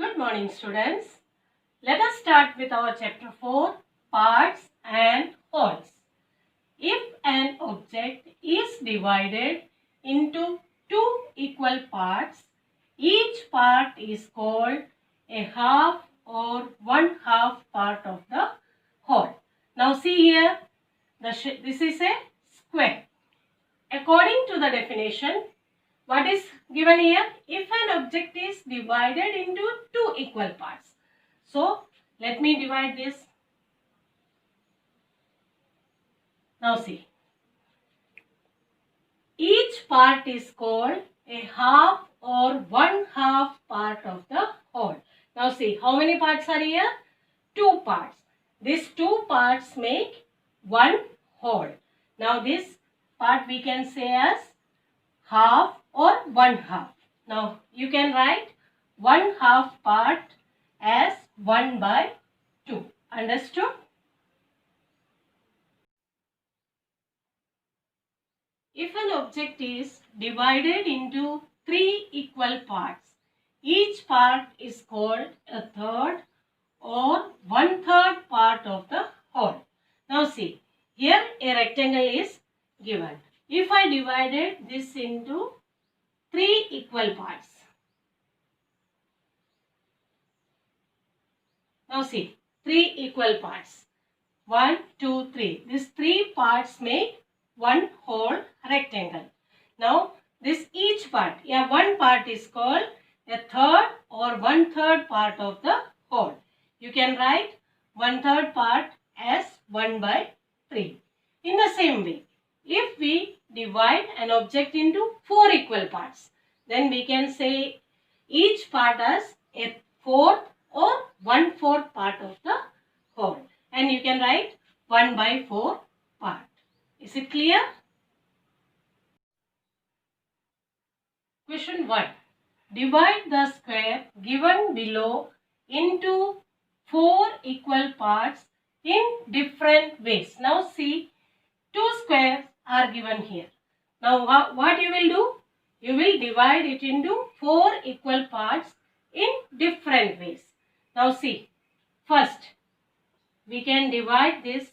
Good morning, students. Let us start with our chapter 4, parts and wholes. If an object is divided into two equal parts, each part is called a half or one half part of the whole. Now see here, this is a square. According to the definition, what is given here? If an object is divided into two equal parts. So, let me divide this. Now see. Each part is called a half or one half part of the whole. Now see, how many parts are here? Two parts. These two parts make one whole. Now this part we can say as half or one half. Now you can write one half part as 1 by 2. Understood? If an object is divided into three equal parts, each part is called a third or 1/3 part of the whole. Now see, here a rectangle is given. If I divided this into three equal parts. Now see, three equal parts. 1, 2, 3. These three parts make one whole rectangle. Now this each part, one part is called a third or 1/3 part of the whole. You can write 1/3 part as 1 by 3. In the same way, if we divide an object into four equal parts, then we can say each part as a fourth or 1/4 part of the whole. And you can write 1 by 4 part. Is it clear? Question 1. Divide the square given below into four equal parts in different ways. Now see, two squares are given here. Now what you will do? You will divide it into four equal parts in different ways. Now see, first we can divide this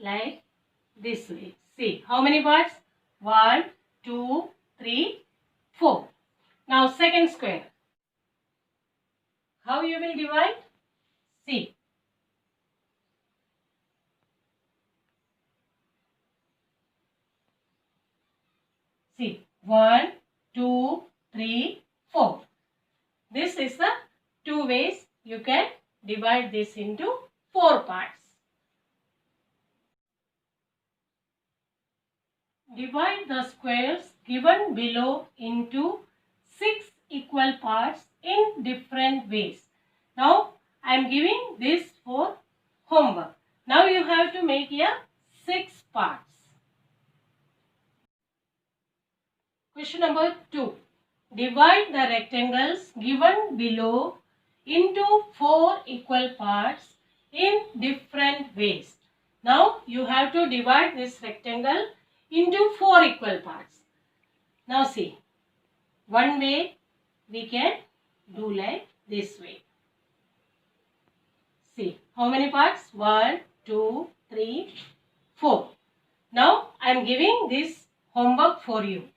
like this way. See, how many parts? 1, 2, 3, 4. Now second square. How you will divide? See. See, 1, 2, 3, 4. This is the two ways you can divide this into four parts. Divide the squares given below into 6 equal parts in different ways. Now, I am giving this for homework. Now, you have to make here 6 parts. Question number 2. Divide the rectangles given below into 4 equal parts in different ways. Now, you have to divide this rectangle into 4 equal parts. Now see, one way we can do like this way. See, how many parts? 1, 2, 3, 4. Now, I am giving this homework for you.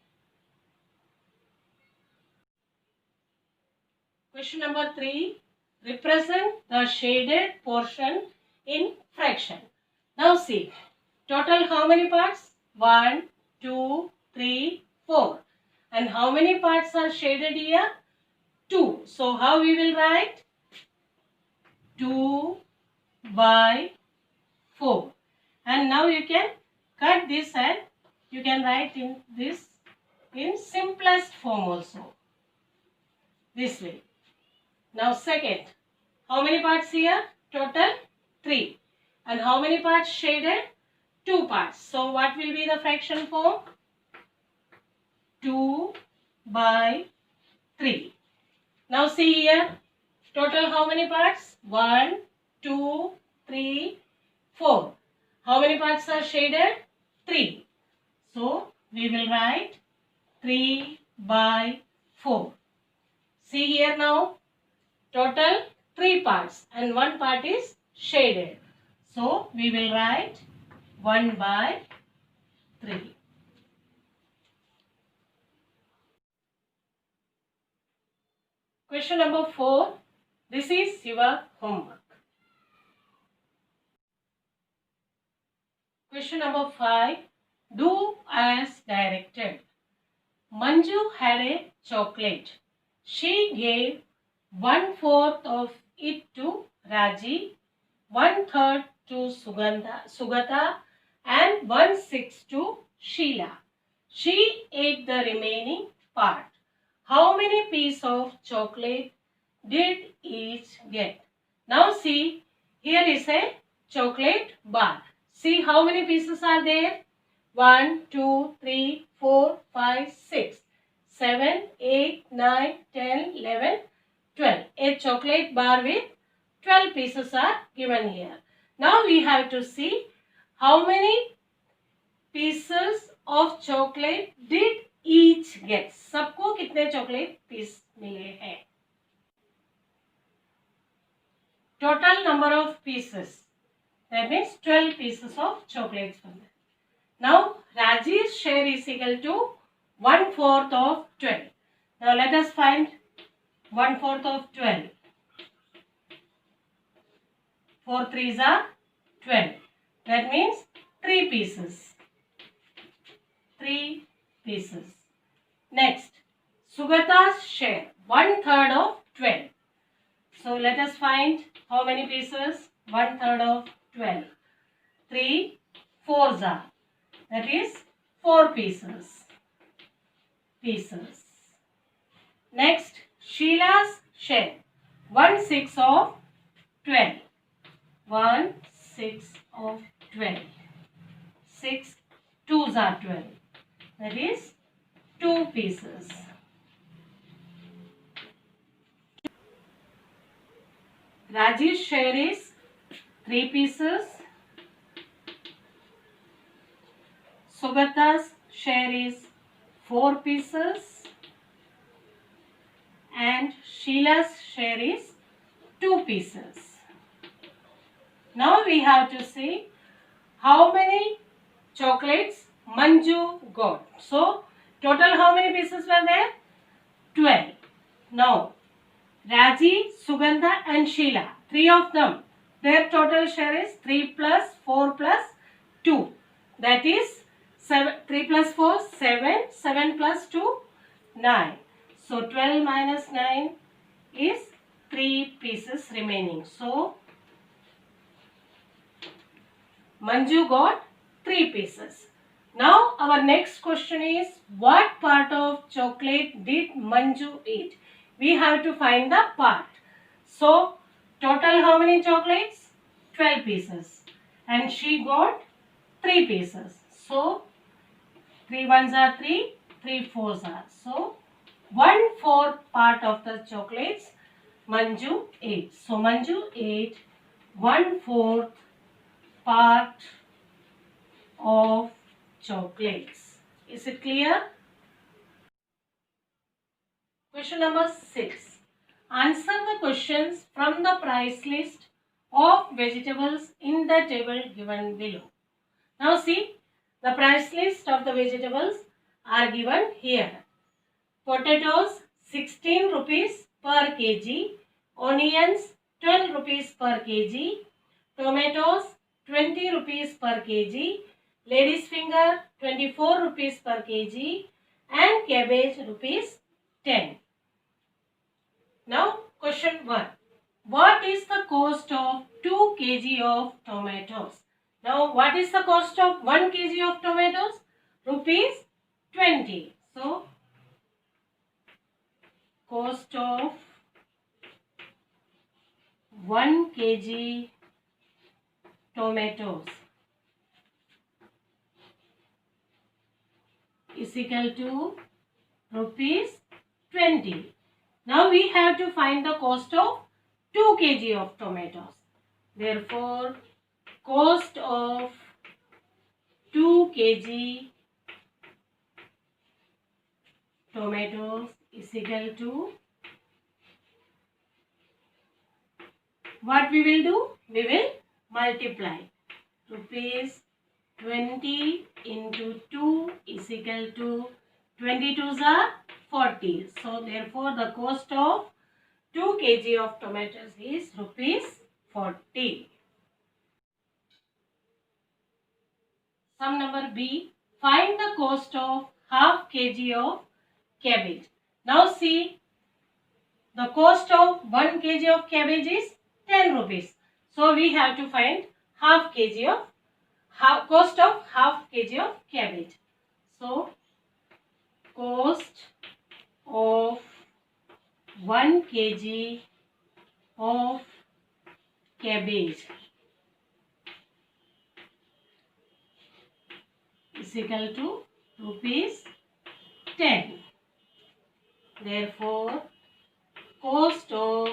Question number 3. Represent the shaded portion in fraction. Now see, total how many parts? 1, 2, 3, 4. And how many parts are shaded here? 2. So how we will write? 2 by 4. And now you can cut this and you can write in this in simplest form also. This way. Now second, how many parts here? Total 3. And how many parts shaded? 2 parts. So what will be the fraction form? 2 by 3. Now see here, total how many parts? 1, 2, 3, 4. How many parts are shaded? 3. So we will write 3 by 4. See here now, Total 3 parts and 1 part is shaded. So we will write 1/3. Question number 4. This is your homework. Question number 5. Do as directed. Manju had a chocolate. She gave 1/4 of it to Raji, 1/3 to Sugata and 1/6 to Sheila. She ate the remaining part. How many pieces of chocolate did each get? Now see, here is a chocolate bar. See how many pieces are there? 1, 2, 3, 4, 5, 6, 7, 8, 9, 10, 11, 12. A chocolate bar with 12 pieces are given here. Now we have to see how many pieces of chocolate did each get. सबको कितने chocolate piece मिले हैं? Total number of pieces. That means 12 pieces of chocolates from there. Now Raji's share is equal to 1/4 of 12. Now let us find 1/4 of 12. 4 3s are 12. That means 3 pieces. 3 pieces. Next, Sugata's share 1/3 of 12. So let us find how many pieces? 1/3 of 12. 3 4s are. That is 4 pieces. Next, Sheila's share 1/6 of 12. 1/6 of 12. 6 2s are 12. That is 2 pieces. Raji's share is 3 pieces. Sugata's share is 4 pieces. And Sheila's share is 2 pieces. Now we have to see how many chocolates Manju got. So total how many pieces were there? 12. Now Raji, Sugandha and Sheila, 3 of them, their total share is 3 plus 4 plus 2. That is 3 plus 4, 7. 7 plus 2, 9. So 12 minus 9 is 3 pieces remaining. So Manju got 3 pieces. Now our next question is, what part of chocolate did Manju eat? We have to find the part. So total how many chocolates? 12 pieces. And she got 3 pieces. So 3 1s are 3, 3 4s are. So 1/4 part of the chocolates Manju ate. So Manju ate 1/4 part of chocolates. Is it clear? Question number 6. Answer the questions from the price list of vegetables in the table given below. Now see, the price list of the vegetables are given here. Potatoes 16 rupees per kg, onions 12 rupees per kg, tomatoes 20 rupees per kg, lady's finger 24 rupees per kg and cabbage rupees 10. Now question 1. What is the cost of 2 kg of tomatoes? Now what is the cost of 1 kg of tomatoes? Rupees 20. So cost of 1 kg tomatoes is equal to rupees 20. Now we have to find the cost of 2 kg of tomatoes. Therefore, cost of 2 kg tomatoes is equal to what we will do? We will multiply. Rupees 20 into 2 is equal to 22s are 40. So therefore the cost of 2 kg of tomatoes is rupees 40. Sum number B. Find the cost of half kg of cabbage. Now see, the cost of 1 kg of cabbage is 10 rupees. So we have to find cost of half kg of cabbage. So cost of 1 kg of cabbage is equal to rupees 10. Therefore, cost of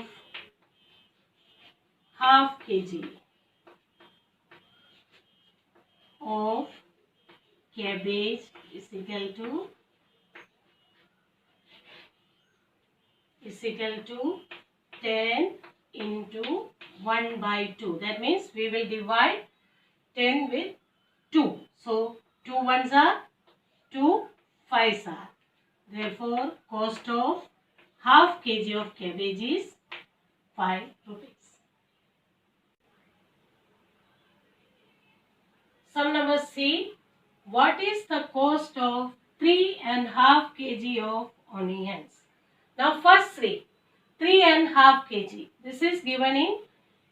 half kg of cabbage is equal to 10 into 1 by 2. That means we will divide 10 with 2. So 2 ones are 2 5s are. Therefore, cost of half kg of cabbage is 5 rupees. Sum number C. What is the cost of 3.5 kg of onions? Now first 3.5 kg. This is given in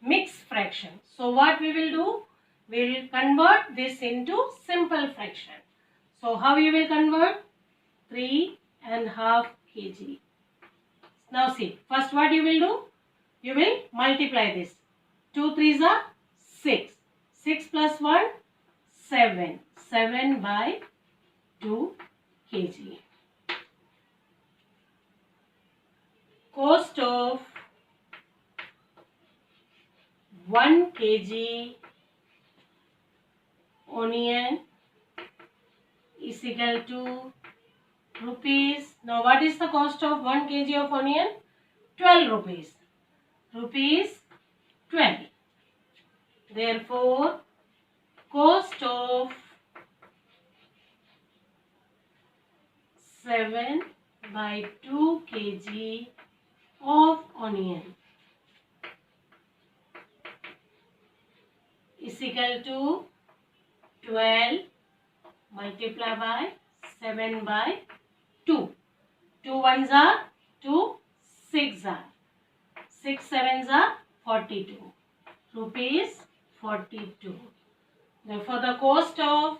mixed fraction. So what we will do? We will convert this into simple fraction. So how you will convert? 3.5 kg. Now see, first what you will do? You will multiply this. 2 3s are 6. 6 plus 1, 7. 7 by 2 kg. Cost of 1 kg onion is equal to rupees. Now what is the cost of 1 kg of onion? 12 rupees. Rupees 12. Therefore, cost of 7 by 2 kg of onion is equal to 12 multiplied by 7 by 2. 2 ones are 2, 6 are. 6 sevens are 42. Rupees 42. Therefore, the cost of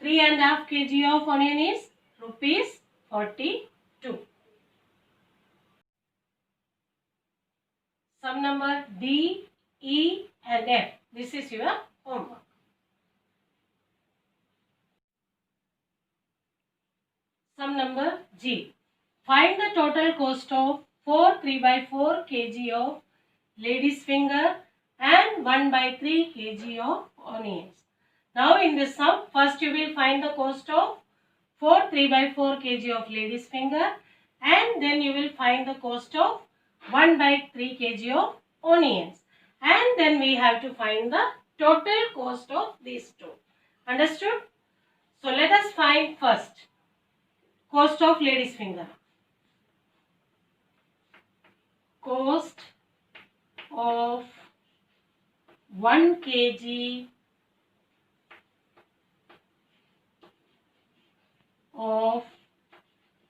3.5 kg of onion is rupees 42. Sum number D, E and F. This is your homework. Sum number G. Find the total cost of 4 3/4 kg of lady's finger and 1/3 kg of onions. Now in this sum, first you will find the cost of 4 3/4 kg of lady's finger and then you will find the cost of 1/3 kg of onions. And then we have to find the total cost of these two. Understood? So let us find first cost of lady's finger. Cost of 1 kg of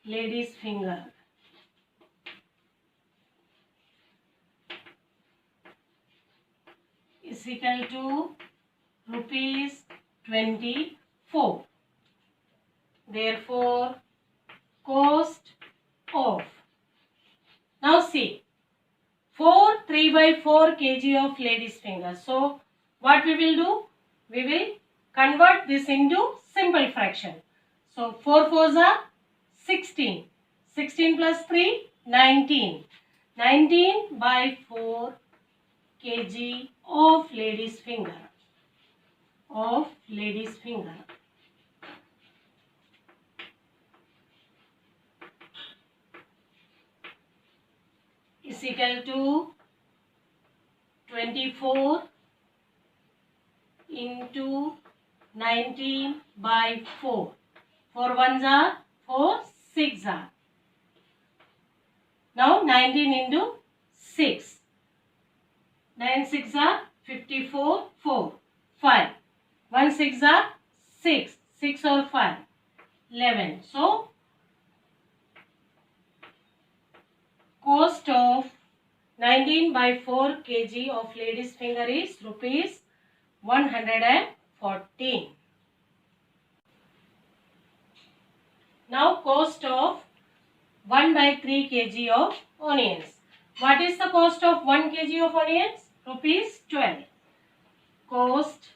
lady's finger is equal to rupees 24. Therefore, cost of, now see, 4 3/4 kg of lady's finger. So what we will do? We will convert this into simple fraction. So 4 4s are 16. 16 plus 3, 19. 19 by 4 kg of lady's finger. Of lady's finger. Is equal to 24 into 19 by 4. 4 ones are 4, 6 are. Now 19 into 6. 9 6 are 54, 4, 5. 1 6 are 6, 6 or 5, 11. So, cost of 19 by 4 kg of lady's finger is rupees 114. Now, cost of 1 by 3 kg of onions. What is the cost of 1 kg of onions? Rupees 12. Cost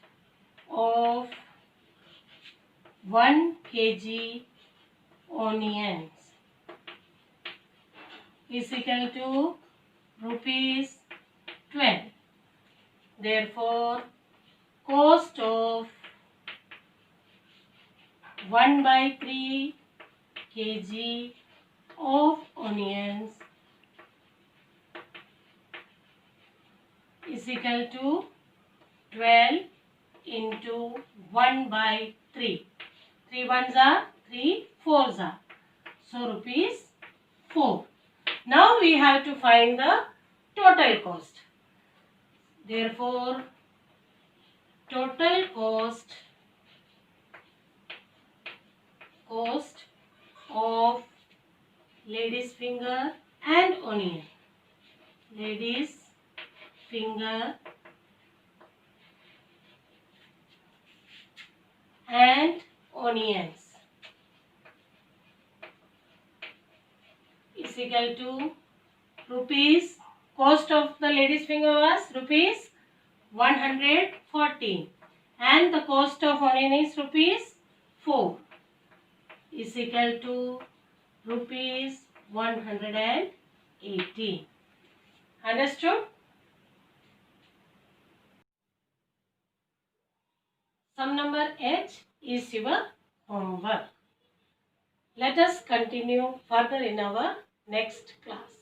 of 1 kg onions is equal to rupees 12. Therefore, cost of 1 by 3 kg of onions is equal to 12 into 1 by 3. 3 ones are 3 fours are. So, rupees 4. Now, we have to find the total cost. Therefore, total cost of lady's finger and onion. Lady's finger and onions is equal to rupees. Cost of the lady's finger was rupees 114 and the cost of onion is rupees 4 is equal to rupees 180. Understood? Sum number H is your homework. Let us continue further in our next class.